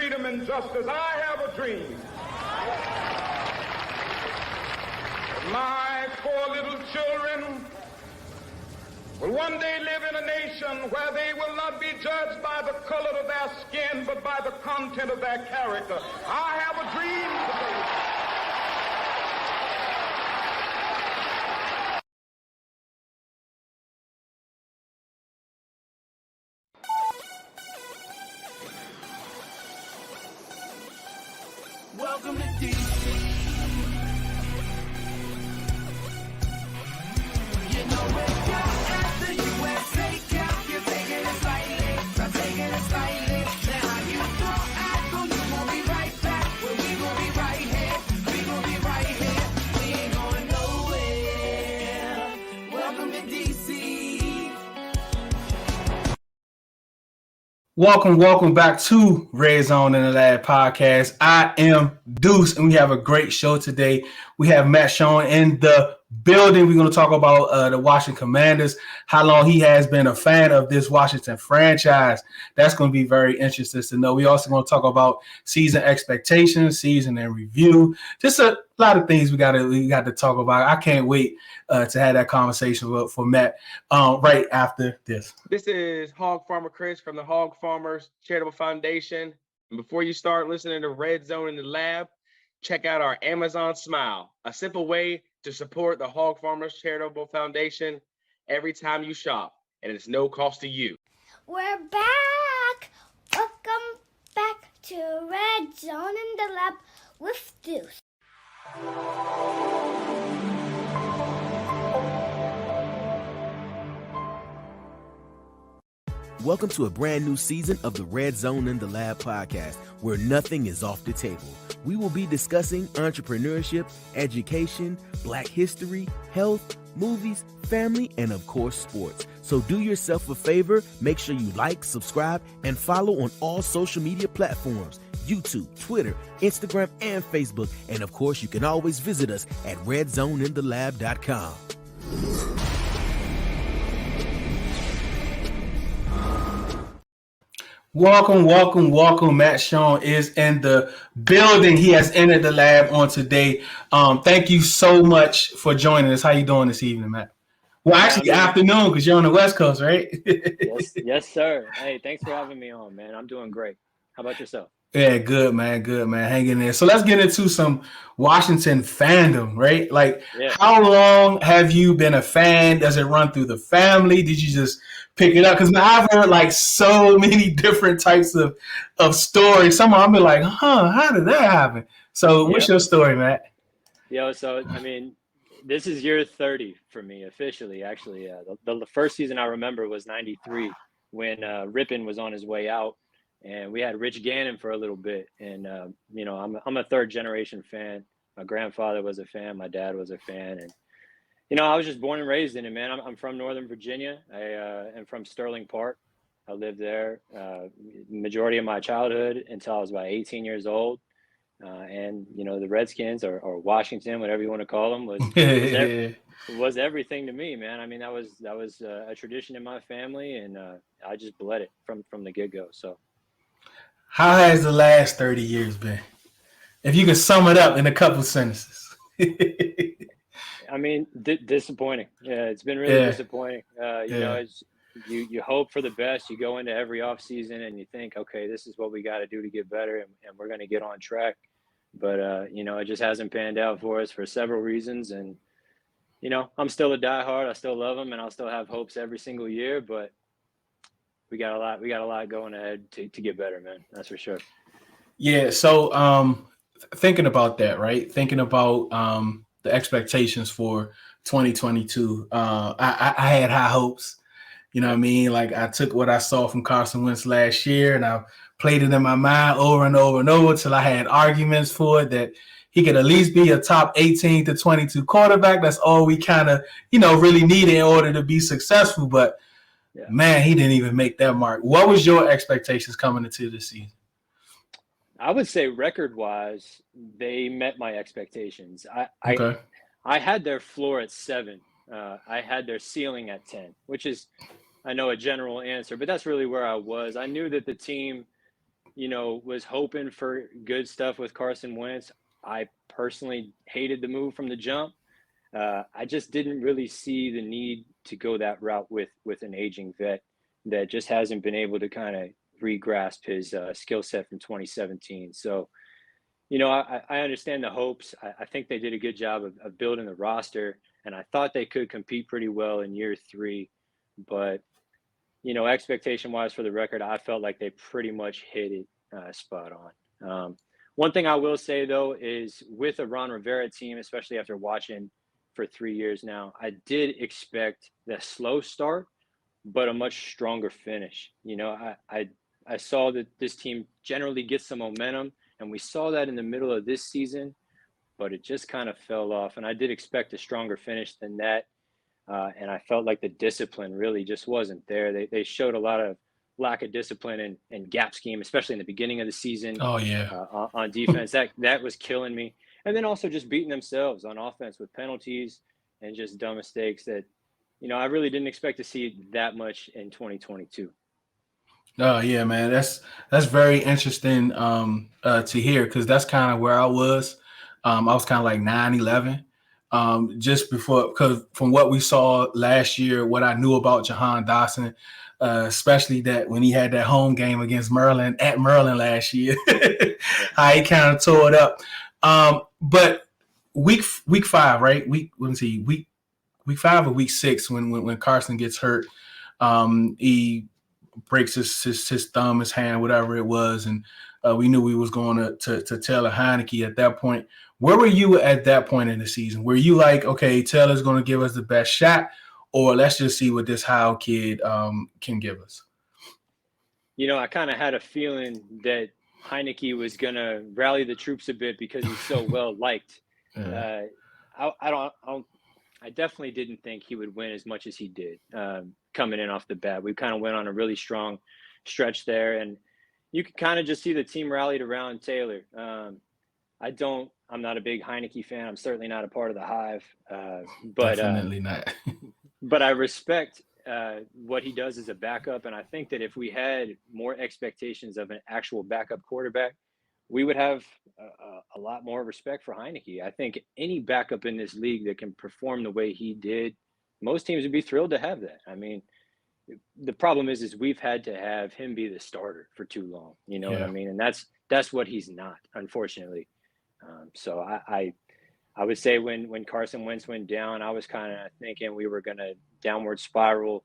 freedom and justice. I have a dream. My poor little children will one day live in a nation where they will not be judged by the color of their skin, but by the content of their character. I have a dream today. Welcome to DC. You know we're down at the USA Cup. You're taking it slightly. I'm taking it slightly. Now how you thought I go, you won't be right back. Well, we gon' be right here. We gon' be right here. We ain't going nowhere. Welcome to DC. Welcome back to Red Zone in the Lab podcast. I am Deuce, and we have a great show today. We have Matt Schoen in the building. We're going to talk about the Washington Commanders, how long he has been a fan of this Washington franchise. That's going to be very interesting to know. We also going to talk about season expectations, season in review, just a lot of things we got to talk about. I can't wait to have that conversation for Matt right after this. This is Hog Farmer Chris from the Hog Farmers Charitable Foundation. And before you start listening to Red Zone in the Lab, check out our Amazon Smile, a simple way to support the Hog Farmers Charitable Foundation every time you shop, and it's no cost to you. We're back! Welcome back to Red Zone in the Lab with Deuce. Welcome to a brand new season of the Red Zone in the Lab podcast, where nothing is off the table. We will be discussing entrepreneurship, education, Black history, health, movies, family, and of course, sports. So do yourself a favor, make sure you like, subscribe, and follow on all social media platforms, YouTube, Twitter, Instagram, and Facebook. And of course, you can always visit us at redzoneinTheLab.com. Welcome. Matt Schoen is in the building. He has entered the lab on today. Thank you so much for joining us. How you doing this evening, Matt? Well, actually, afternoon, because you're on the West Coast, right? Yes, sir. Hey, thanks for having me on, man. I'm doing great. How about yourself? Yeah, good, man. Hanging in there. So let's get into some Washington fandom, right? Like, How long have you been a fan? Does it run through the family? Did you just pick it up? Because I've heard like so many different types of stories. Some of them be like, how did that happen? So what's your story, Matt? So, this is year 30 for me officially, actually. The first season I remember was 93 when Rippon was on his way out. And we had Rich Gannon for a little bit. And, I'm a third generation fan. My grandfather was a fan. My dad was a fan. And, I was just born and raised in it, man. I'm from Northern Virginia. I am from Sterling Park. I lived there majority of my childhood until I was about 18 years old. And, the Redskins or Washington, whatever you want to call them, was everything to me, man. I mean, that was a tradition in my family, and I just bled it from the get-go. So. How has the last 30 years been? If you could sum it up in a couple sentences. Disappointing. Yeah, it's been really disappointing. You hope for the best. You go into every off season and you think, okay, this is what we got to do to get better, and we're going to get on track. But, it just hasn't panned out for us for several reasons. And, I'm still a diehard. I still love them, and I'll still have hopes every single year. But we got a lot going ahead to get better, man. That's for sure. Yeah. So thinking about that, right? Thinking about the expectations for 2022. I had high hopes. You know what I mean? Like, I took what I saw from Carson Wentz last year, and I played it in my mind over and over and over till I had arguments for it that he could at least be a top 18 to 22 quarterback. That's all we kind of, really needed in order to be successful. But man, he didn't even make that mark. What was your expectations coming into this season? I would say record-wise, they met my expectations. I had their floor at 7. I had their ceiling at 10, which is, I know, a general answer, but that's really where I was. I knew that the team, was hoping for good stuff with Carson Wentz. I personally hated the move from the jump. I just didn't really see the need to go that route with an aging vet that just hasn't been able to kind of re-grasp his skill set from 2017. So, I understand the hopes. I think they did a good job of building the roster, and I thought they could compete pretty well in year 3. But, expectation-wise for the record, I felt like they pretty much hit it spot on. One thing I will say, though, is with a Ron Rivera team, especially after watching for 3 years now, I did expect the slow start, but a much stronger finish. I saw that this team generally gets some momentum, and we saw that in the middle of this season, but it just kind of fell off. And I did expect a stronger finish than that. And I felt like the discipline really just wasn't there. They showed a lot of lack of discipline and gap scheme, especially in the beginning of the season. Oh, yeah. On defense. That was killing me. And then also just beating themselves on offense with penalties and just dumb mistakes that, I really didn't expect to see that much in 2022. Oh yeah, man, that's very interesting to hear, because that's kind of where I was. I was kind of like 9-11, just before, because from what we saw last year, what I knew about Jahan Dotson, especially that when he had that home game against Maryland at Maryland last year, how he kind of tore it up. But week 5, right? Week 5 or week 6 when Carson gets hurt, he breaks his thumb, his hand, whatever it was, and we knew we was going to Taylor Heineke at that point. Where were you at that point in the season? Were you like, okay, Taylor's going to give us the best shot, or let's just see what this Howe kid can give us? I kind of had a feeling that Heineke was going to rally the troops a bit because he's so well liked. Yeah. I definitely didn't think he would win as much as he did coming in off the bat. We kind of went on a really strong stretch there, and you could kind of just see the team rallied around Taylor. I'm not a big Heineke fan. I'm certainly not a part of the Hive, but Definitely not. but I respect what he does as a backup, and I think that if we had more expectations of an actual backup quarterback, we would have a lot more respect for Heineke. I think any backup in this league that can perform the way he did, most teams would be thrilled to have that. I mean, the problem is we've had to have him be the starter for too long. You know what I mean? And that's what he's not, unfortunately. So I would say when Carson Wentz went down, I was kind of thinking we were going to downward spiral,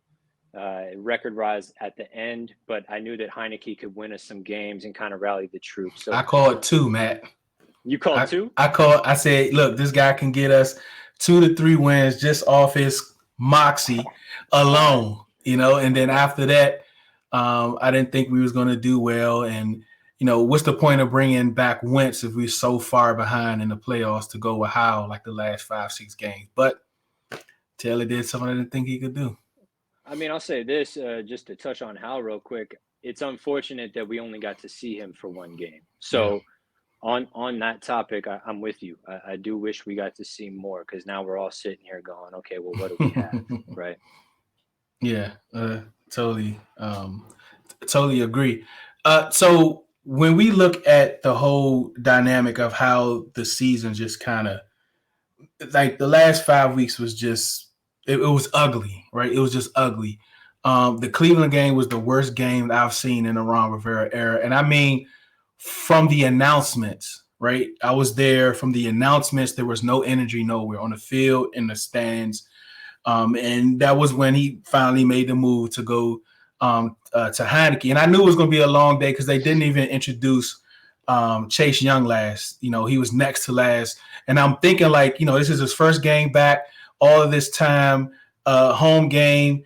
record rise at the end, but I knew that Heineke could win us some games and kind of rally the troops. So I called 2, Matt. You called 2? I said, look, this guy can get us 2 to 3 wins just off his moxie alone, and then after that, I didn't think we was going to do well. And, what's the point of bringing back Wentz if we're so far behind in the playoffs to go with Howe like the last 5-6 games? But Taylor did something I didn't think he could do. I mean, I'll say this, just to touch on Howe real quick. It's unfortunate that we only got to see him for one game. So on that topic, I'm with you. I do wish we got to see more, because now we're all sitting here going, okay, well, what do we have, right? Yeah, totally agree. So when we look at the whole dynamic of how the season just kind of, like the last 5 weeks was just, it was ugly, right? It was just ugly. The Cleveland game was the worst game that I've seen in the Ron Rivera era. And I mean, from the announcements, right? I was there. From the announcements, there was no energy nowhere on the field, in the stands. And that was when he finally made the move to go to Heineke. And I knew it was going to be a long day because they didn't even introduce Chase Young last. He was next to last. And I'm thinking this is his first game back, all of this time, home game,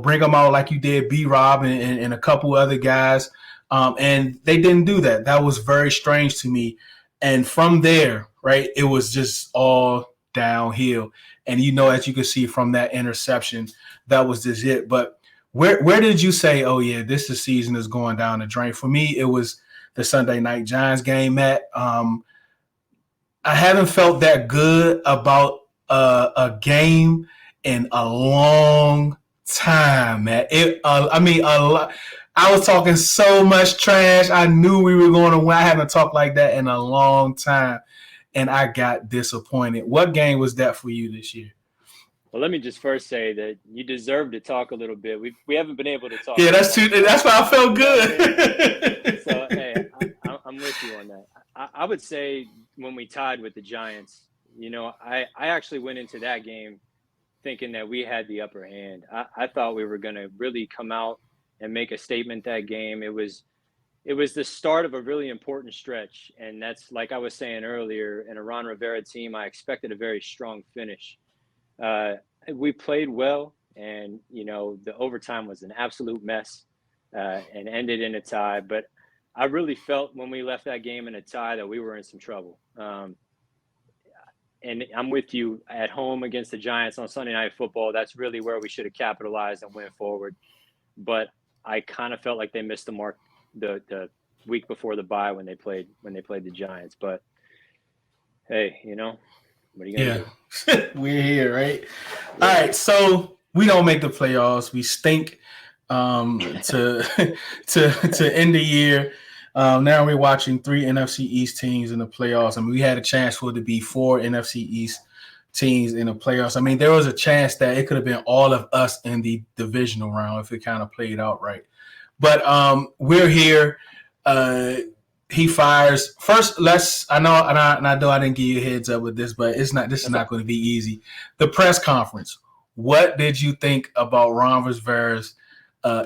bring him out like you did B-Rob and a couple other guys. And they didn't do that. That was very strange to me. And from there, right, it was just all downhill. And as you can see from that interception, that was just it. But where did you say, oh yeah, this season is going down the drain? For me, it was the Sunday night Giants game, Matt. I haven't felt that good about a game in a long time, Matt. A lot. I was talking so much trash. I knew we were going to win. I haven't talked like that in a long time, and I got disappointed. What game was that for you this year? Well, let me just first say that you deserve to talk a little bit. We haven't been able to talk. Yeah, in a that's long too. That's time. why I felt You know what I mean? good. So, hey, I'm with you on that. I would say when we tied with the Giants, I actually went into that game thinking that we had the upper hand. I thought we were going to really come out and make a statement that game. It was the start of a really important stretch, and that's like I was saying earlier. In a Ron Rivera team, I expected a very strong finish. Uh, we played well, and the overtime was an absolute mess, and ended in a tie. But I really felt when we left that game in a tie that we were in some trouble. And I'm with you at home against the Giants on Sunday Night Football. That's really where we should have capitalized and went forward. But I kind of felt like they missed the mark the week before the bye when they played the Giants. But hey, what are you gonna Yeah, we're here, right? All right, so we don't make the playoffs. We stink to to end the year. Now we're watching 3 NFC East teams in the playoffs. I mean, we had a chance for it to be 4 NFC East teams in the playoffs. I mean, there was a chance that it could have been all of us in the divisional round if it kind of played out right. But we're here. He fires first. I know, and I know I didn't give you a heads up with this, but it's not. This is not going to be easy. The press conference. What did you think about Ron Rivera's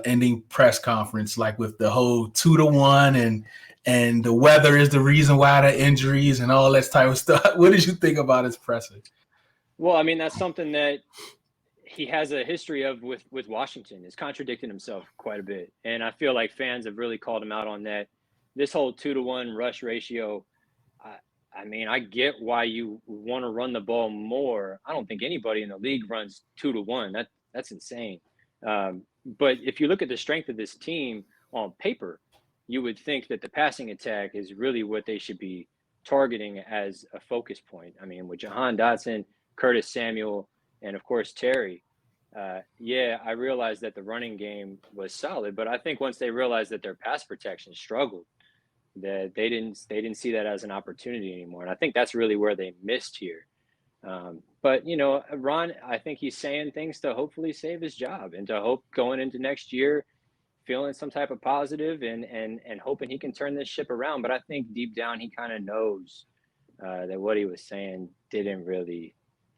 ending press conference? Like with the whole 2-1 and the weather is the reason why the injuries and all that type of stuff. What did you think about his presser? Well, I mean, that's something that he has a history of with Washington. Is contradicting himself quite a bit, and I feel like fans have really called him out on that. This whole 2-1 rush ratio. I mean, I get why you want to run the ball more. I don't think anybody in the league runs 2-1. That's insane. But if you look at the strength of this team on paper, you would think that the passing attack is really what they should be targeting as a focus point. I mean, with Jahan Dotson, Curtis Samuel, and of course Terry. I realized that the running game was solid, but I think once they realized that their pass protection struggled, that they didn't see that as an opportunity anymore. And I think that's really where they missed here. But Ron, I think he's saying things to hopefully save his job and to hope going into next year, feeling some type of positive and hoping he can turn this ship around. But I think deep down he kind of knows that what he was saying didn't really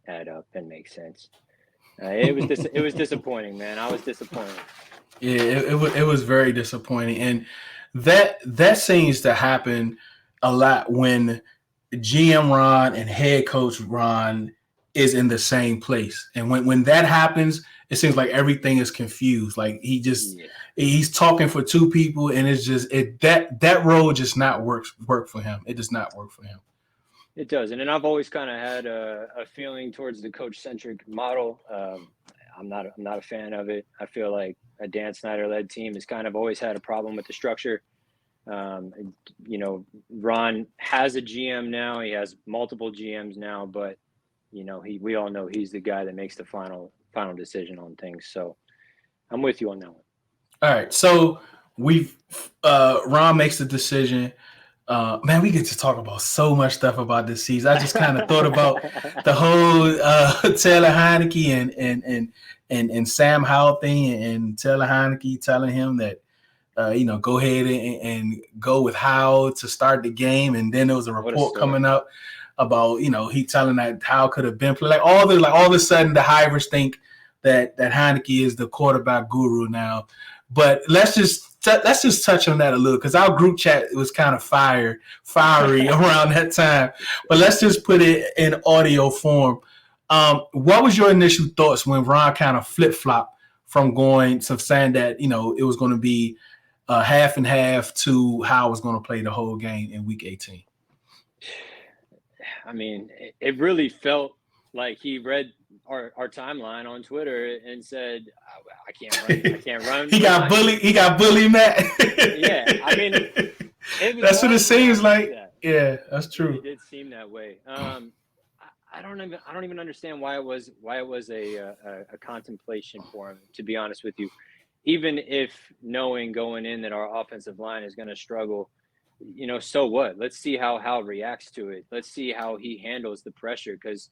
add up and make sense. It was disappointing, man. I was disappointed. Yeah, it was very disappointing, and that seems to happen a lot when GM Ron and head coach Ron is in the same place, and when that happens, it seems like everything is confused. Like he's talking for two people, and it's just that role just not work for him. It does not work for him. It does, and I've always kind of had a feeling towards the coach-centric model. I'm not a fan of it. I feel like a Dan Snyder-led team has kind of always had a problem with the structure. Ron has a GM now. He has multiple GMs now, but we all know he's the guy that makes the final decision on things. So I'm with you on that one. All right, so Ron makes the decision. Man, we get to talk about so much stuff about this season. I just kind of thought about the whole Taylor Heineke and Sam Howell thing, and Taylor Heineke telling him that go ahead and go with Howell to start the game, and then there was a report coming up about he telling that Howell could have been playing. All of a sudden the Hivers think that Heineke is the quarterback guru now. But let's just touch on that a little, because our group chat was kind of fiery around that time. But let's just put it in audio form. What was your initial thoughts when Ron kind of flip-flopped from going to saying that it was going to be half and half to how I was going to play the whole game in Week 18? I mean, it really felt like he read our timeline on Twitter and said, I can't run. He got bullied, Matt. Yeah, I mean, that's what it seems like. Yeah, that's true. It did seem that way. I don't even understand why it was a contemplation for him, to be honest with you. even if knowing going in that our offensive line is going to struggle, so what? Let's see how Hal reacts to it. Let's see how he handles the pressure. Because,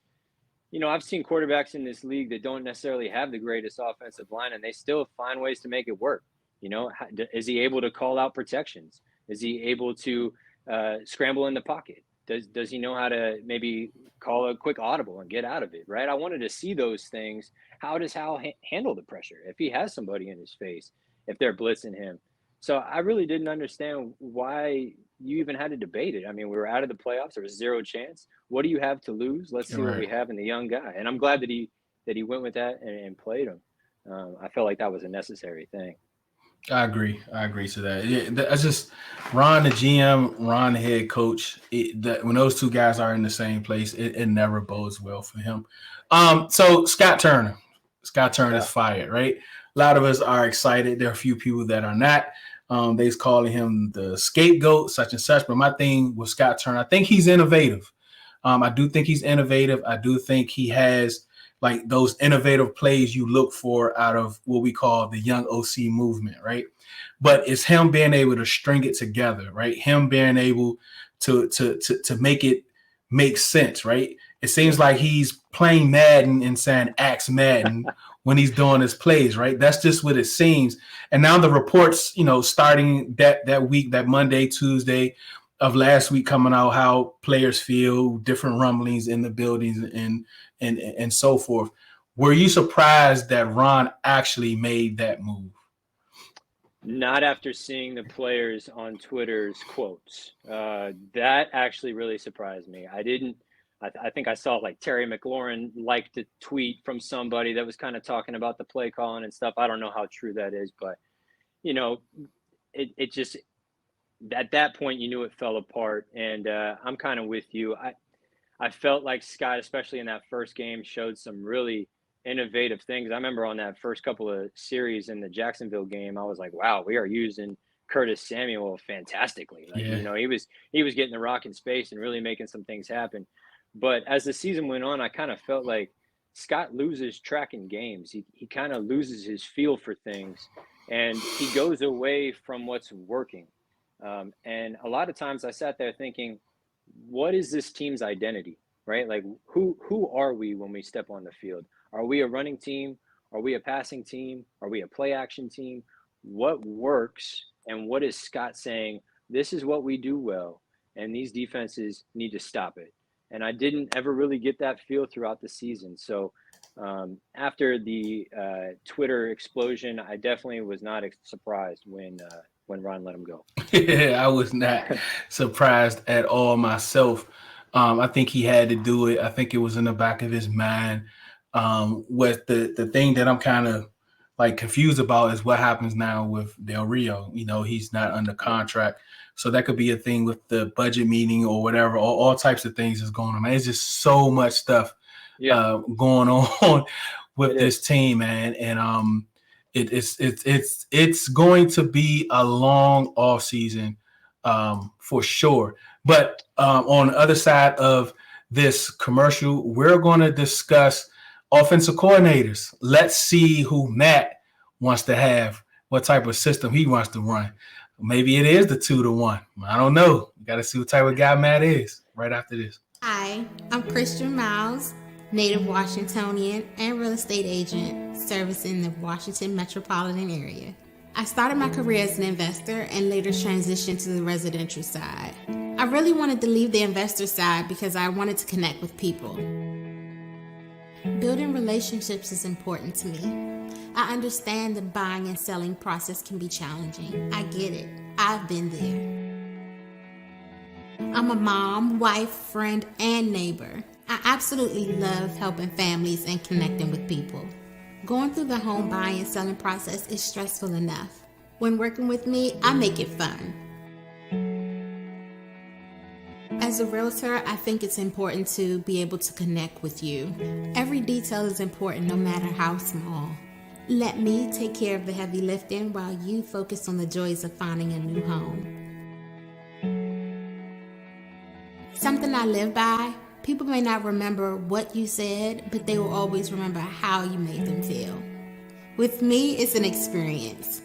I've seen quarterbacks in this league that don't necessarily have the greatest offensive line, and they still find ways to make it work. Is he able to call out protections? Is he able to scramble in the pocket? Does he know how to maybe call a quick audible and get out of it, right? I wanted to see those things. How does Hal handle the pressure if he has somebody in his face, if they're blitzing him? So I really didn't understand why you even had to debate it. I mean, we were out of the playoffs. There was zero chance. What do you have to lose? Let's see what we have in the young guy. And I'm glad that he went with that and played him. I felt like that was a necessary thing. I agree to that. That's just Ron, the GM, Ron, the head coach. When those two guys are in the same place, it never bodes well for him. So Scott Turner is fired, right? A lot of us are excited. There are a few people that are not. They're calling him the scapegoat, such and such. But my thing with Scott Turner, I think he's innovative. I do think he's innovative. I do think he has like those innovative plays you look for out of what we call the young OC movement, right? But it's him being able to string it together, right? Him being able to make it make sense, right? It seems like he's playing Madden and saying "Axe Madden" when he's doing his plays, right? That's just what it seems. And now the reports, starting that week, that Monday, Tuesday of last week coming out, how players feel, different rumblings in the buildings and so forth. Were you surprised that Ron actually made that move? Not after seeing the players on Twitter's quotes. That actually really surprised me. I think I saw like Terry McLaurin liked a tweet from somebody that was kind of talking about the play calling and stuff. I don't know how true that is, but it just, at that point, you knew it fell apart. And I'm kind of with you. I felt like Scott, especially in that first game, showed some really innovative things. I remember on that first couple of series in the Jacksonville game, I was like, wow, we are using Curtis Samuel fantastically. Like, he was getting the rock in space and really making some things happen. But as the season went on, I kind of felt like Scott loses track in games. He kind of loses his feel for things, and he goes away from what's working. And a lot of times I sat there thinking, what is this team's identity, right? Like who are we when we step on the field? Are we a running team? Are we a passing team? Are we a play action team? What works? And what is Scott saying? This is what we do well, and these defenses need to stop it. And I didn't ever really get that feel throughout the season. So after the Twitter explosion, I definitely was not surprised when Ron let him go. Yeah, I was not surprised at all myself. I think he had to do it. I think it was in the back of his mind. What the thing that I'm kind of like confused about is what happens now with Del Rio. He's not under contract. So that could be a thing with the budget meeting or whatever. All types of things is going on. Man, it's just so much stuff going on with this team, man. And it's going to be a long off season for sure. But on the other side of this commercial, we're going to discuss offensive coordinators. Let's see who Matt wants to have, what type of system he wants to run. Maybe it is the 2-1. I don't know. We got to see what type of guy Matt is right after this. Hi, I'm Christian Miles, native Washingtonian and real estate agent servicing the Washington metropolitan area. I started my career as an investor and later transitioned to the residential side. I really wanted to leave the investor side because I wanted to connect with people. Building relationships is important to me. I understand the buying and selling process can be challenging. I get it. I've been there. I'm a mom, wife, friend, and neighbor. I absolutely love helping families and connecting with people. Going through the home buying and selling process is stressful enough. When working with me, I make it fun. As a realtor, I think it's important to be able to connect with you. Every detail is important, no matter how small. Let me take care of the heavy lifting while you focus on the joys of finding a new home. Something I live by, people may not remember what you said, but they will always remember how you made them feel. With me, it's an experience.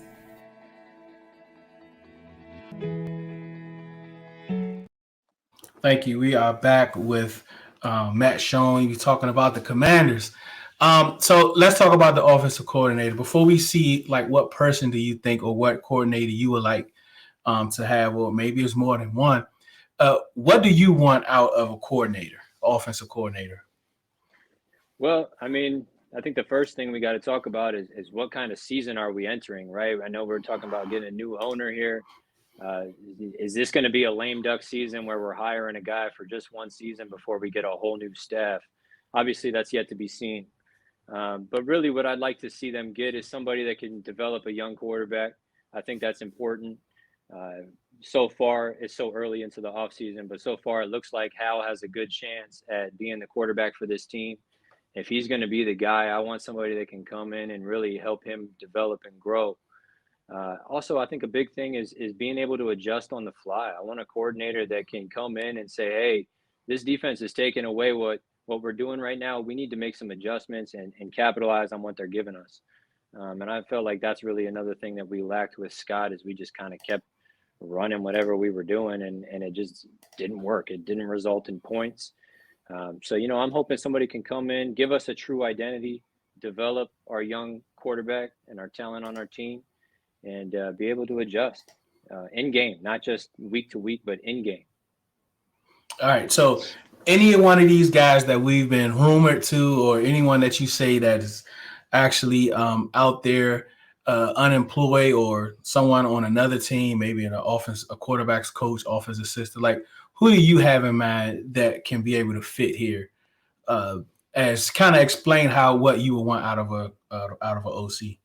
Thank you. We are back with Matt Schoen. We're talking about the Commanders. So let's talk about the offensive coordinator. Before we see, like, what person do you think or what coordinator you would like to have, or maybe it's more than one. What do you want out of a coordinator, offensive coordinator? Well, I mean, I think the first thing we got to talk about is what kind of season are we entering, right? I know we're talking about getting a new owner here. Is this going to be a lame duck season where we're hiring a guy for just one season before we get a whole new staff? Obviously, that's yet to be seen. But really, what I'd like to see them get is somebody that can develop a young quarterback. I think that's important. So far, it's so early into the offseason, but so far it looks like Hal has a good chance at being the quarterback for this team. If he's going to be the guy, I want somebody that can come in and really help him develop and grow. Also, I think a big thing is being able to adjust on the fly. I want a coordinator that can come in and say, "Hey, this defense is taking away what we're doing right now. We need to make some adjustments and capitalize on what they're giving us." And I felt like that's really another thing that we lacked with Scott is we just kind of kept running whatever we were doing, and it just didn't work. It didn't result in points. So, I'm hoping somebody can come in, give us a true identity, develop our young quarterback and our talent on our team, and be able to adjust in game, not just week to week, but in game. All right. So any one of these guys that we've been rumored to, or anyone that you say that is actually out there unemployed, or someone on another team, maybe an offense, a quarterback's coach, offense assistant, like, who do you have in mind that can be able to fit here? As kind of explain what you would want out of a OC.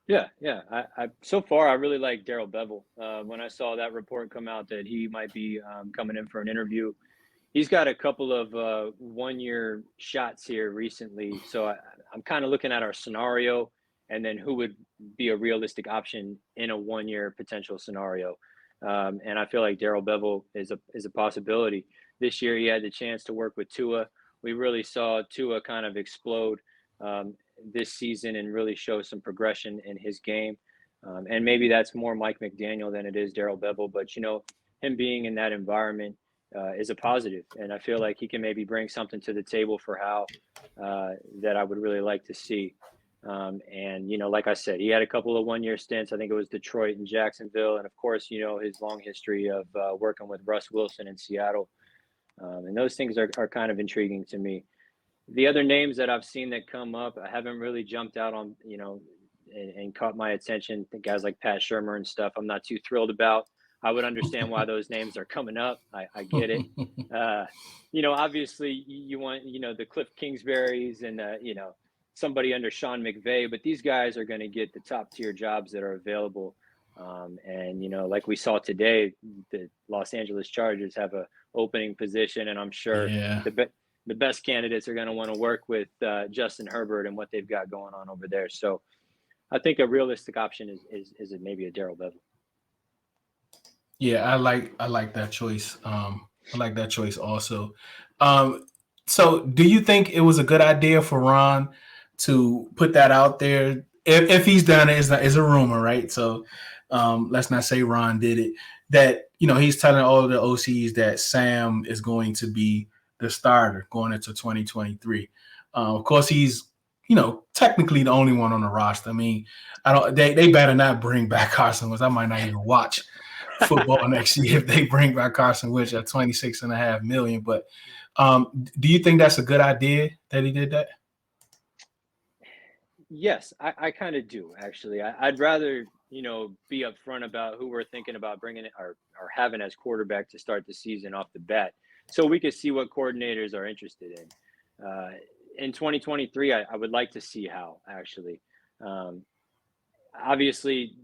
Yeah. I so far I really like Darrell Bevel. When I saw that report come out that he might be coming in for an interview, he's got a couple of one-year shots here recently. So I'm kind of looking at our scenario and then who would be a realistic option in a one-year potential scenario. And I feel like Darrell Bevel is a possibility. This year he had the chance to work with Tua. We really saw Tua kind of explode this season and really show some progression in his game. And maybe that's more Mike McDaniel than it is Darrell Bevel. But, him being in that environment is a positive. And I feel like he can maybe bring something to the table for Hal that I would really like to see. And, like I said, he had a couple of one-year stints. I think it was Detroit and Jacksonville. And, of course, his long history of working with Russ Wilson in Seattle. And those things are kind of intriguing to me. The other names that I've seen that come up, I haven't really jumped out on, and caught my attention. The guys like Pat Shurmur and stuff, I'm not too thrilled about. I would understand why those names are coming up. I get it. Obviously you want, the Cliff Kingsburys and, somebody under Sean McVay, but these guys are going to get the top tier jobs that are available. And, like we saw today, the Los Angeles Chargers have a opening position, and I'm sure the best candidates are going to want to work with Justin Herbert and what they've got going on over there. So I think a realistic option is maybe a Darrell Bevel. Yeah, I like that choice. I like that choice also. So do you think it was a good idea for Ron to put that out there? If he's done it, it's a rumor, right? So let's not say Ron did it. That, he's telling all of the OCs that Sam is going to be the starter going into 2023. Of course, he's, technically the only one on the roster. I mean, they better not bring back Carson Wentz. I might not even watch football next year if they bring back Carson Wentz at $26.5 million. But do you think that's a good idea that he did that? Yes, I kind of do, actually. I'd rather, be upfront about who we're thinking about bringing it or having as quarterback to start the season off the bat, so we could see what coordinators are interested in. In 2023, I would like to see how, actually. Obviously,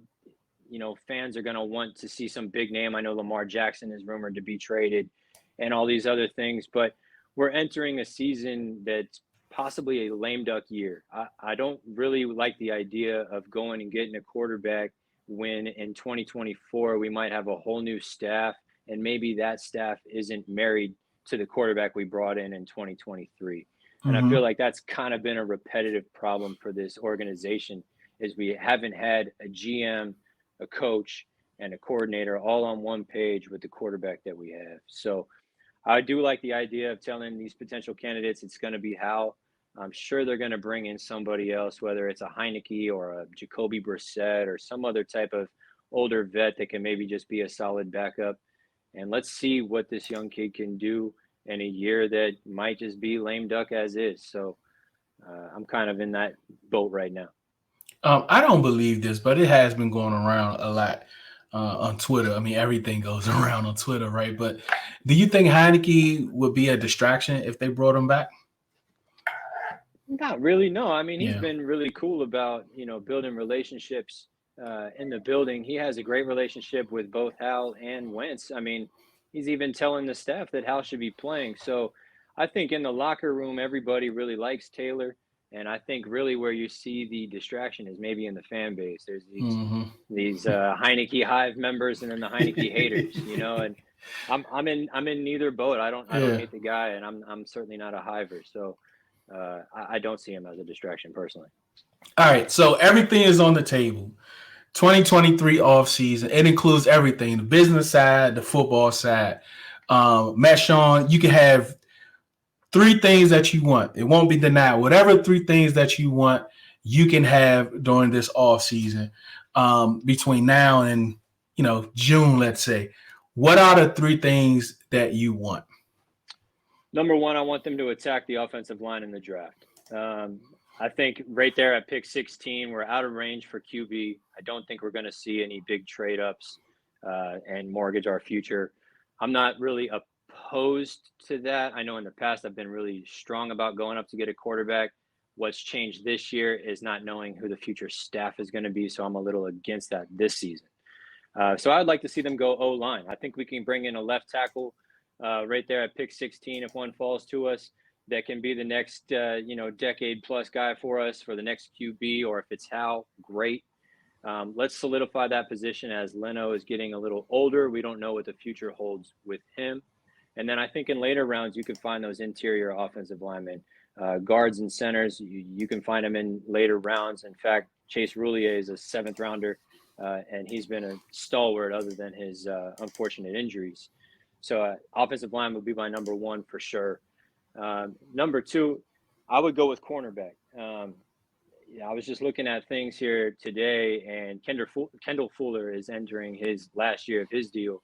fans are going to want to see some big name. I know Lamar Jackson is rumored to be traded and all these other things, but we're entering a season that's possibly a lame duck year. I don't really like the idea of going and getting a quarterback when in 2024 we might have a whole new staff, and maybe that staff isn't married to the quarterback we brought in 2023. And I feel like that's kind of been a repetitive problem for this organization is we haven't had a GM, a coach, and a coordinator all on one page with the quarterback that we have. So I do like the idea of telling these potential candidates it's going to be Hal. I'm sure they're going to bring in somebody else, whether it's a Heineke or a Jacoby Brissett or some other type of older vet that can maybe just be a solid backup. And let's see what this young kid can do in a year that might just be lame duck as is. So I'm kind of in that boat right now. I don't believe this, but it has been going around a lot on Twitter. I mean, everything goes around on Twitter, right? But do you think Heineke would be a distraction if they brought him back? Not really, no. I mean, he's Yeah. been really cool about, building relationships in the building. He has a great relationship with both Hal and Wentz. I mean, he's even telling the staff that Hal should be playing. So I think in the locker room, everybody really likes Taylor. And I think really where you see the distraction is maybe in the fan base. There's these Heineke Hive members and then the Heineke haters, and I'm in neither boat. I don't hate the guy, and I'm certainly not a Hiver. So I don't see him as a distraction personally. All right, so everything is on the table. 2023 offseason. It includes everything, the business side, the football side. Matt Schoen, you can have 3 things that you want. It won't be denied. Whatever 3 things that you want, you can have during this offseason between now and, June, let's say. What are the 3 things that you want? Number one, I want them to attack the offensive line in the draft. I think right there at pick 16, we're out of range for QB. I don't think we're going to see any big trade ups and mortgage our future. I'm not really opposed to that. I know in the past I've been really strong about going up to get a quarterback. What's changed this year is not knowing who the future staff is going to be, so I'm a little against that this season. So I'd like to see them go O-line. I think we can bring in a left tackle right there at pick 16 if one falls to us that can be the next decade plus guy for us for the next QB, or if it's Hal, great. Let's solidify that position as Leno is getting a little older. We don't know what the future holds with him. And then I think in later rounds, you can find those interior offensive linemen, guards and centers. You can find them in later rounds. In fact, Chase Roulier is a 7th rounder, and he's been a stalwart other than his unfortunate injuries. So offensive line would be my number one for sure. Number 2, I would go with cornerback. I was just looking at things here today, and Kendall Fuller is entering his last year of his deal.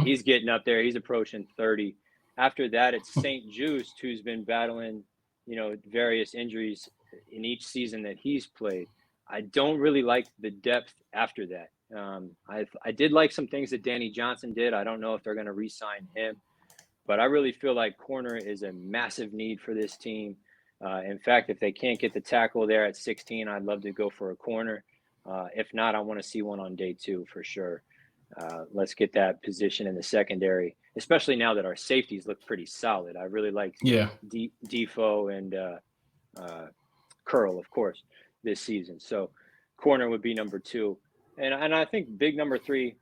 He's getting up there. He's approaching 30. After that, it's St. Juste, who's been battling, various injuries in each season that he's played. I don't really like the depth after that. I did like some things that Danny Johnson did. I don't know if they're going to re-sign him, but I really feel like corner is a massive need for this team. In fact, if they can't get the tackle there at 16, I'd love to go for a corner. If not, I want to see one on day 2 for sure. Let's get that position in the secondary, especially now that our safeties look pretty solid. I really like Defoe and Curl, of course, this season. So corner would be number 2. And I think big number 3,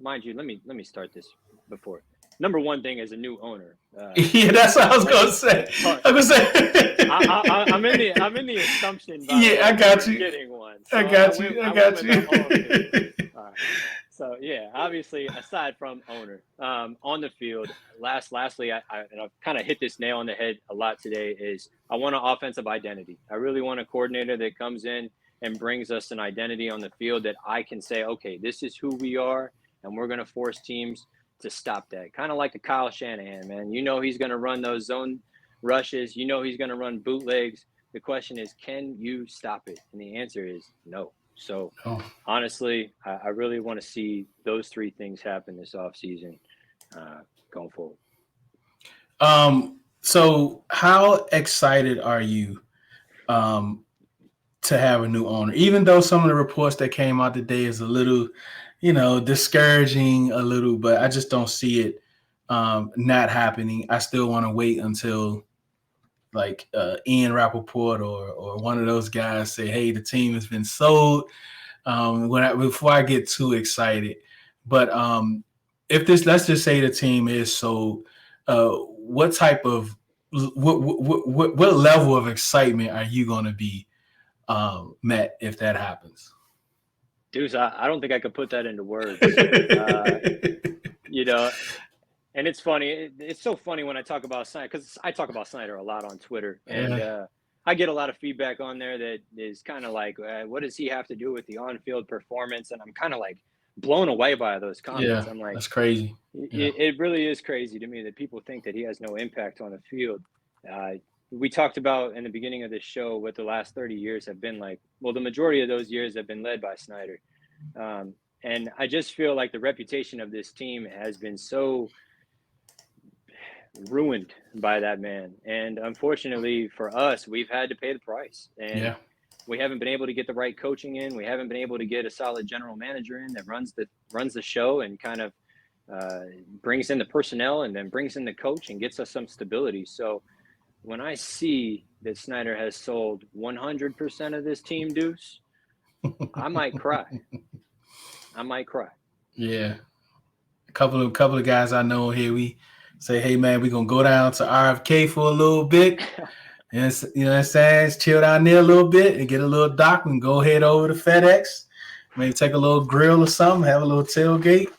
mind you, let me start this before. Number 1 thing is a new owner. Yeah, that's what I was gonna say. I'm in the assumption. I got you. Getting one. So I got you. All right. So yeah, obviously, aside from owner, on the field, lastly, and I've kind of hit this nail on the head a lot today, is I want an offensive identity. I really want a coordinator that comes in and brings us an identity on the field that I can say, okay, this is who we are, and we're going to force teams to stop that. Kind of like the Kyle Shanahan, man. He's going to run those zone rushes. He's going to run bootlegs. The question is, can you stop it? And the answer is no. So honestly, I really want to see those 3 things happen this offseason going forward. So how excited are you to have a new owner? Even though some of the reports that came out today is a little, discouraging a little, but I just don't see it not happening. I still want to wait until like Ian Rappaport or one of those guys say, hey, the team has been sold, before I get too excited. But let's just say the team is sold, what level of excitement are you going to be Matt, if that happens? Deuce, I don't think I could put that into words. You know, and it's funny. It's so funny when I talk about Snyder, because I talk about Snyder a lot on Twitter, and Yeah. I get a lot of feedback on there that is kind of like, what does he have to do with the on-field performance? And I'm kind of like blown away by those Yeah, comments. I'm like, that's crazy. Yeah. it really is crazy to me that people think that he has no impact on the field. Uh, we talked about in the beginning of this show what the last 30 years have been like. Well, the majority of those years have been led by Snyder. And I just feel like the reputation of this team has been so ruined by that man. And unfortunately for us, we've had to pay the price. And Yeah. we haven't been able to get the right coaching in. We haven't been able to get a solid general manager in that runs the show and kind of brings in the personnel and then brings in the coach and gets us some stability. So when I see that Snyder has sold 100% of this team, Deuce, I might cry. I might cry. Yeah. A couple of guys I know here, we say, hey man, we're gonna go down to RFK for a little bit. And you know what I'm saying? Chill down there a little bit and get a little dock and go head over to FedEx. Maybe take a little grill or something, have a little tailgate.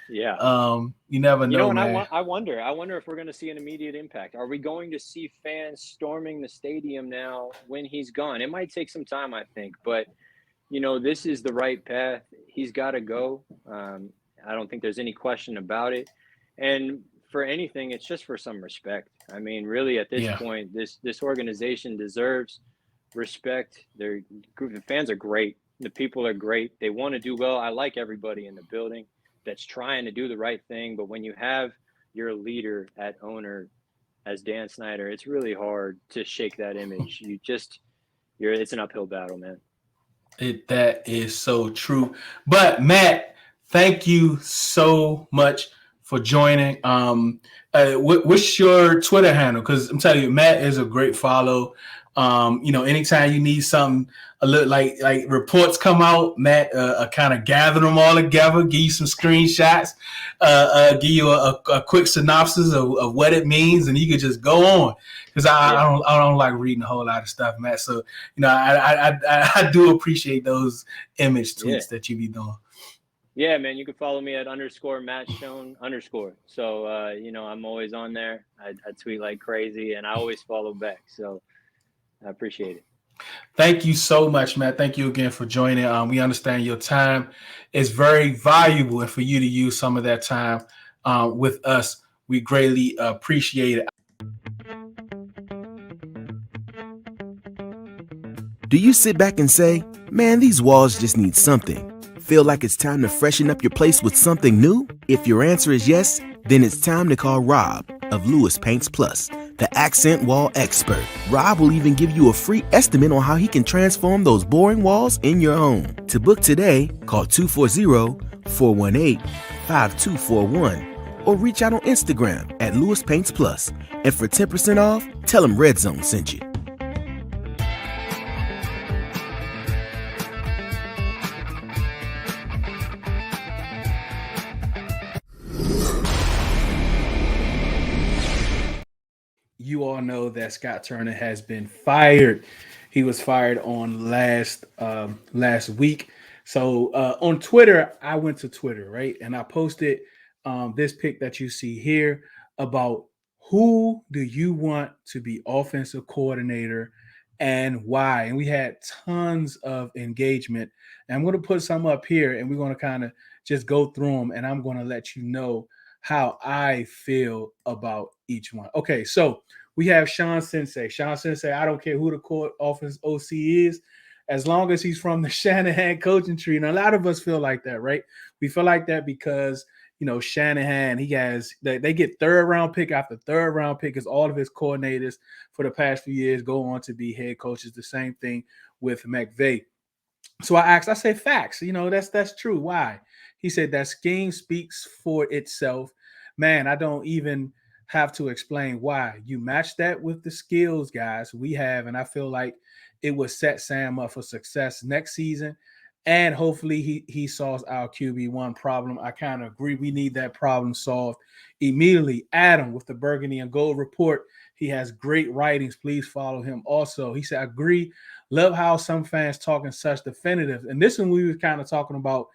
Yeah. You never know, and man. I wonder if we're going to see an immediate impact. Are we going to see fans storming the stadium now when he's gone? It might take some time, I think, but this is the right path. He's got to go. I don't think there's any question about it. And for anything, it's just for some respect. I mean, really, at this point, this organization deserves respect. The fans are great. The people are great. They want to do well. I like everybody in the building that's trying to do the right thing. But when you have your leader at owner as Dan Snyder, it's really hard to shake that image. It's an uphill battle, man. That is so true. But Matt, thank you so much for joining. What's your Twitter handle? Because I'm telling you, Matt is a great follow. Anytime you need something, a little like reports come out, Matt kind of gather them all together, give you some screenshots, give you a quick synopsis of what it means, and you could just go on. Because I don't like reading a whole lot of stuff, Matt. So I do appreciate those image tweets that you be doing. Yeah, man, you can follow me at _Matt Schoen _. So I'm always on there. I tweet like crazy, and I always follow back. So I appreciate it. Thank you so much, Matt. Thank you again for joining. We understand your time is very valuable, and for you to use some of that time with us, we greatly appreciate it. Do you sit back and say, man, these walls just need something? Feel like it's time to freshen up your place with something new? If your answer is yes, then it's time to call Rob of Lewis Paints Plus, the accent wall expert. Rob will even give you a free estimate on how he can transform those boring walls in your home. To book today, call 240-418-5241 or reach out on Instagram at Lewis Paints Plus. And for 10% off, tell him Red Zone sent you. You all know that Scott Turner has been fired. He was fired on last week. So on Twitter, I went to Twitter, right? And I posted this pic that you see here about who do you want to be offensive coordinator and why. And we had tons of engagement. And I'm going to put some up here and we're going to kind of just go through them. And I'm going to let you know how I feel about each one. Okay, so we have Sean Sensei. Sean Sensei, I don't care who the court offense OC is, as long as he's from the Shanahan coaching tree. And a lot of us feel like that, right? We feel like that because, Shanahan, they get third round pick after third round pick, because all of his coordinators for the past few years go on to be head coaches. The same thing with McVay. So I say facts. That's true. Why? He said that scheme speaks for itself. Man, I don't even have to explain why. You match that with the skills, guys, we have, and I feel like it would set Sam up for success next season and hopefully he solves our QB1 problem. I kind of agree. We need that problem solved immediately. Adam with the Burgundy and Gold Report. He has great writings. Please follow him. Also, he said, agree. Love how some fans talking such definitive. And this one we were kind of talking about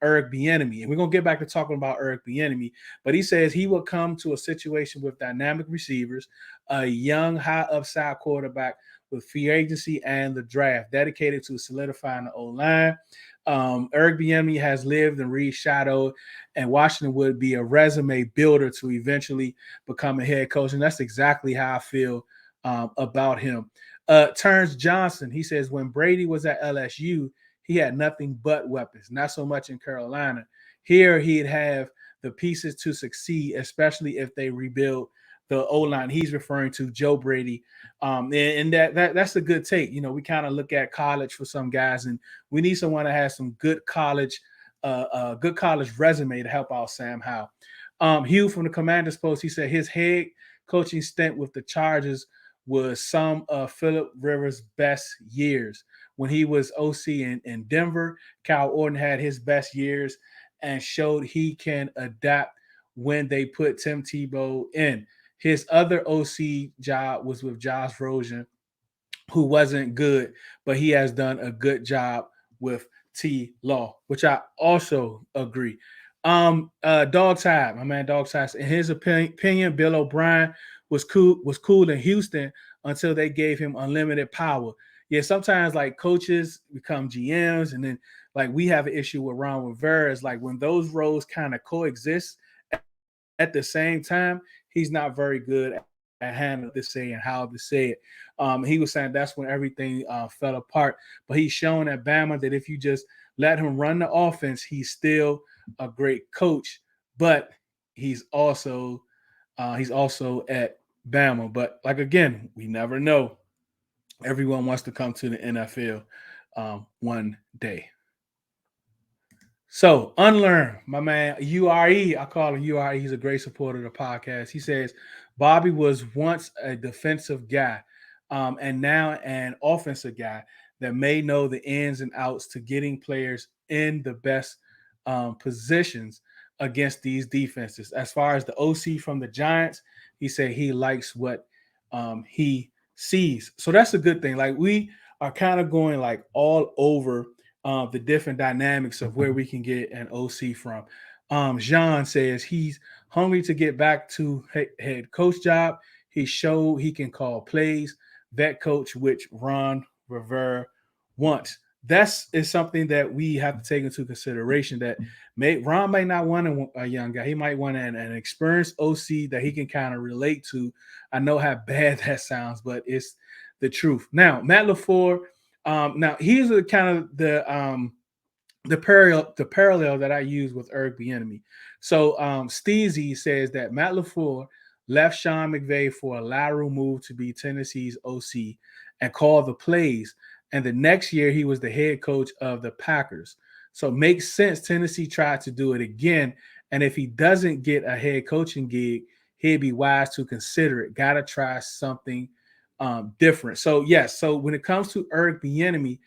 Eric Bieniemy, and we're gonna get back to talking about Eric Bieniemy. But he says he will come to a situation with dynamic receivers, a young high upside quarterback with free agency and the draft, dedicated to solidifying the O-line. Eric Bieniemy has lived and reshadowed, and Washington would be a resume builder to eventually become a head coach, and that's exactly how I feel about him. Terrence Johnson, he says, when Brady was at LSU, he had nothing but weapons, not so much in Carolina. Here, he'd have the pieces to succeed, especially if they rebuild the O-line. He's referring to Joe Brady. And that's a good take. You know, we kind of look at college for some guys, and we need someone that has some good college resume to help out Sam Howell. Hugh from the Commander's Post, he said his head coaching stint with the Chargers was some of Phillip Rivers' best years. When he was OC in Denver, Kyle Orton had his best years and showed he can adapt when they put Tim Tebow in. His other OC job was with Josh Rosen, who wasn't good, but he has done a good job with T Law, which I also agree. Dog Tide, my man Dog Tide, in his opinion, Bill O'Brien was cool in Houston until they gave him unlimited power. Yeah, sometimes like coaches become GMs, and then like we have an issue with Ron Rivera. Is like when those roles kind of coexist at the same time, he's not very good at handling to say and how to say it. He was saying that's when everything fell apart. But he's shown at Bama that if you just let him run the offense, he's still a great coach. But he's also at Bama. But like again, we never know. Everyone wants to come to the NFL one day. So, Unlearn, my man, URE, I call him URE. He's a great supporter of the podcast. He says, Bobby was once a defensive guy and now an offensive guy that may know the ins and outs to getting players in the best positions against these defenses. As far as the OC from the Giants, he said he likes what he sees. So that's a good thing. Like we are kind of going like all over the different dynamics of where we can get an OC from. Jean says he's hungry to get back to head coach job. He showed he can call plays, vet coach, which Ron Rivera wants. That's is something that we have to take into consideration. That Ron may not want a young guy. He might want an experienced OC that he can kind of relate to. I know how bad that sounds, but it's the truth. Now, Matt LaFleur. Now here's the kind of the parallel that I use with Eric Bieniemy. So Steezy says that Matt LaFleur left Sean McVay for a lateral move to be Tennessee's OC and call the plays. And the next year he was the head coach of the Packers. So it makes sense Tennessee tried to do it again. And if he doesn't get a head coaching gig, he'd be wise to consider it. Got to try something different. So yes, so when it comes to Eric Bieniemy,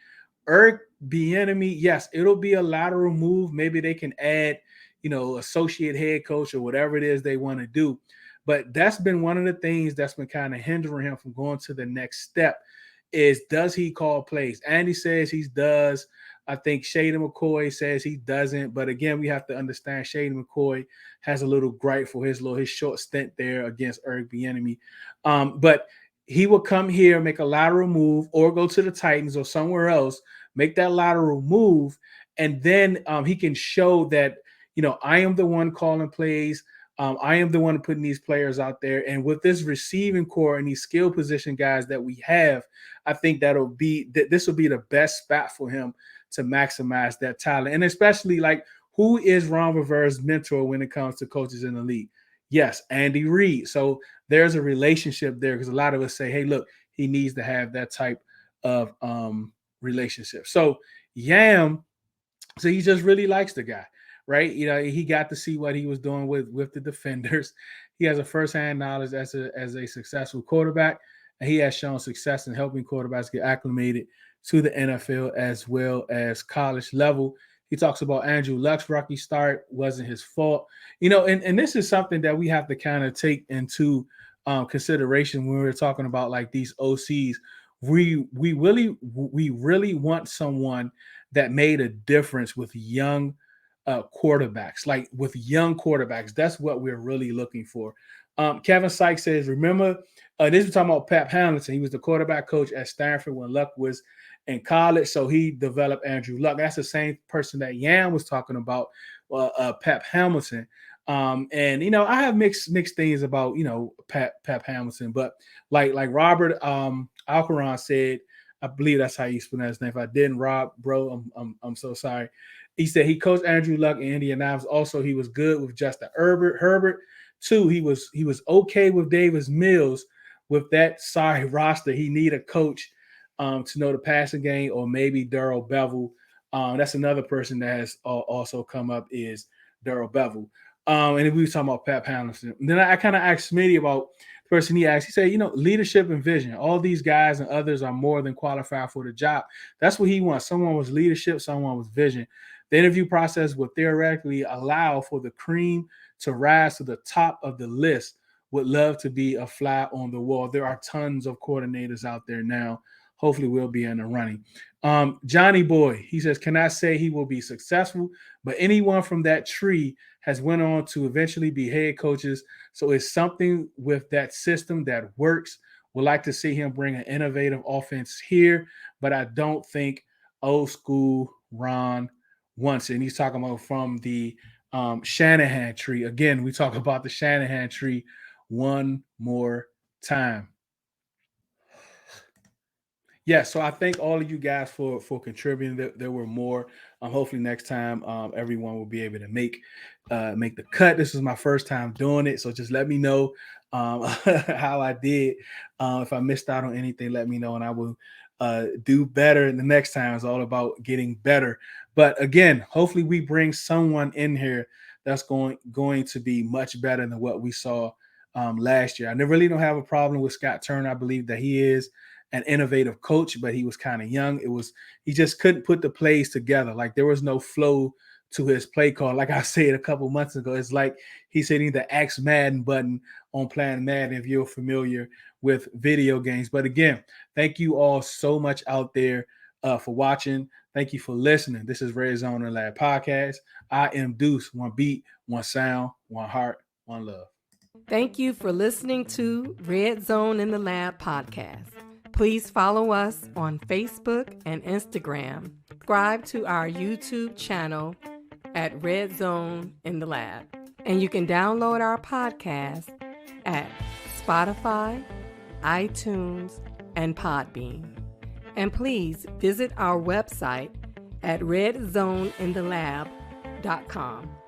yes, it'll be a lateral move. Maybe they can add, associate head coach or whatever it is they want to do. But that's been one of the things that's been kind of hindering him from going to the next step is does he call plays? Andy says he does. I think Shady McCoy says he doesn't. But again, we have to understand Shady McCoy has a little gripe for his short stint there against Eric Bieniemy. But he will come here, make a lateral move, or go to the Titans or somewhere else, make that lateral move, and then he can show that, I am the one calling plays. I am the one putting these players out there. And with this receiving core and these skill position guys that we have, I think this will be the best spot for him to maximize that talent. And especially like, who is Ron Rivera's mentor when it comes to coaches in the league? Yes, Andy Reid. So there's a relationship there because a lot of us say, hey, look, he needs to have that type of relationship. So Yam, so he just really likes the guy, right? He got to see what he was doing with the defenders. He has a firsthand knowledge as a successful quarterback, and he has shown success in helping quarterbacks get acclimated to the NFL as well as college level. He talks about Andrew Luck's rookie start wasn't his fault. And this is something that we have to kind of take into consideration when we're talking about like these OCs. We really want someone that made a difference with young quarterbacks. Like with young quarterbacks, that's what we're really looking for. Kevin Sykes says, remember, this is talking about Pep Hamilton. He was the quarterback coach at Stanford when Luck was in college, so he developed Andrew Luck. That's the same person that Yan was talking about, Pep Hamilton. And I have mixed things about Pep Hamilton, but like Robert Alcaron said, I believe that's how you pronounce his name. If I didn't, Rob, bro, I'm so sorry. He said he coached Andrew Luck in Indianapolis. Also, he was good with Justin Herbert. Too, he was okay with Davis Mills. With that sorry roster, he need a coach to know the passing game, or maybe Darrell Bevel. That's another person that has also come up is Darrell Bevel. And then we were talking about Pep Hamilton. And then I kind of asked Smitty about the person he asked. He said, leadership and vision. All these guys and others are more than qualified for the job. That's what he wants. Someone with leadership, someone with vision. The interview process will theoretically allow for the cream to rise to the top of the list. Would love to be a fly on the wall. There are tons of coordinators out there now. Hopefully we'll be in the running. Johnny Boy, he says, cannot say he will be successful, but anyone from that tree has went on to eventually be head coaches. So it's something with that system that works. Would like to see him bring an innovative offense here, but I don't think old school Ron wants it. And he's talking about from the Shanahan tree. Again, we talk about the Shanahan tree one more time. Yeah, so I thank all of you guys for contributing. There were more. Hopefully next time everyone will be able to make the cut. This is my first time doing it, so just let me know how I did. If I missed out on anything, let me know, and I will do better the next time. It's all about getting better. But again, hopefully we bring someone in here that's going to be much better than what we saw last year. I really don't have a problem with Scott Turner. I believe that he is an innovative coach, but he was kind of young. He just couldn't put the plays together. Like there was no flow to his play call. Like I said a couple months ago, it's like he's hitting the X Madden button on playing Madden, if you're familiar with video games. But again, thank you all so much out there for watching. Thank you for listening. This is Red Zone and Lab Podcast. I am Deuce, one beat, one sound, one heart, one love. Thank you for listening to Red Zone in the Lab Podcast. Please follow us on Facebook and Instagram. Subscribe to our YouTube channel at Red Zone in the Lab. And you can download our podcast at Spotify, iTunes, and Podbean. And please visit our website at redzoneinTheLab.com.